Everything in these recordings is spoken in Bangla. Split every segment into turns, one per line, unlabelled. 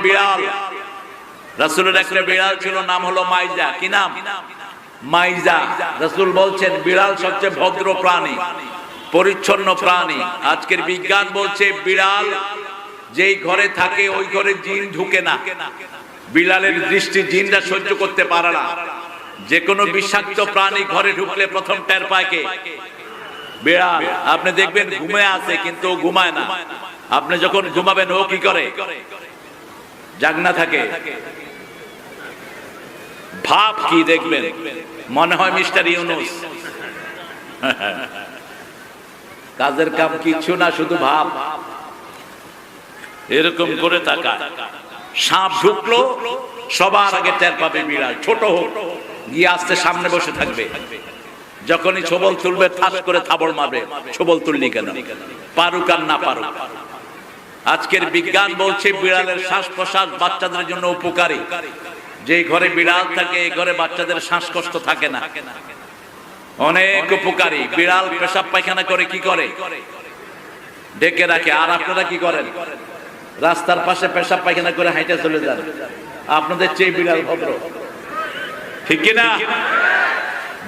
বিড়াল, রাসূলের একটা বিড়াল ছিল, নাম হলো মাইজা। কি নাম? মাইজা। রাসূল বলছেন বিড়াল সবচেয়ে ভদ্র প্রাণী, পরিচ্ছন্ন প্রাণী। আজকের বিজ্ঞান বলছে বিড়াল যেই ঘরে থাকে ওই ঘরে জিন ঢুকে না। বিড়ালের দৃষ্টি জিনরা সহ্য করতে পারে না। যে কোনো বিষাক্ত প্রাণী ঘরে ঢুকলে প্রথম টের পায় কে? বিড়াল। আপনি দেখবেন ঘুমে আছে কিন্তু ঘুমায় না। আপনি যখন ঘুমাবেন ও কি করে? জাগনা থাকে। ভাব কি দেখবেন, মনে হয় মিস্টার ইউনুস। কাজের কাম কিছু না, শুধু ভাব। এরকম করে তাকায়। সাপ ঢুকলো সবার আগে টের পাবে বিড়াল, ছোট হোক, গিয়ে আসতে সামনে বসে থাকবে। যখনই ছবল তুলবে ঠাস করে থাবড় মারবে। ছবল তুললি কেন? পারুক আর না পারুক। আজকের বিজ্ঞান বলছে বিড়ালের শ্বাস প্রশ্বাস বাচ্চাদের জন্য উপকারী। যে ঘরে বিড়াল থাকে এই ঘরে বাচ্চাদের শ্বাসকষ্ট থাকে না। অনেক উপকারী। বিড়াল পেশাব পায়খানা করে কি করে? ডেকে রাখে। আর আপনারা কি করেন? রাস্তার পাশে পেশাব পায়খানা করে হাইটে চলে যান। আপনাদের চেয়ে বিড়াল ভদ্র, ঠিক কিনা?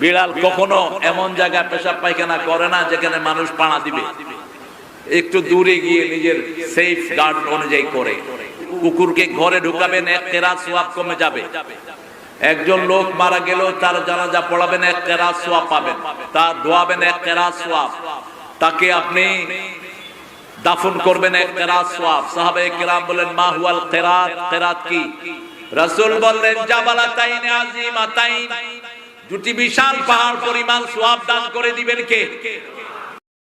বিড়াল কখনো এমন জায়গায় পেশাব পায়খানা করে না যেখানে মানুষ পাড়া দিবে। একটু দূরে গিয়ে নিজের সেফ গার্ড অনুযায়ী করে। কুকুরকে ঘরে ঢুকাবেন, এক কেরাত সওয়াব কমে যাবে। একজন লোক মারা গেল, তার জানাজা পড়াবেন, এক কেরাত সওয়াব পাবেন। তার ধোয়াবেন, এক কেরাত সওয়াব। তাকে আপনি দাফন করবেন, এক কেরাত সওয়াব। সাহাবায়ে কেরাম বলেন মা হুয়াল কেরাত? কেরাত কি? রাসূল বললেন জাবালাতাইন আযীমাতাইন, দুটি বিশাল পাহাড় পরিমাণ সওয়াব দান করে দিবেন কে?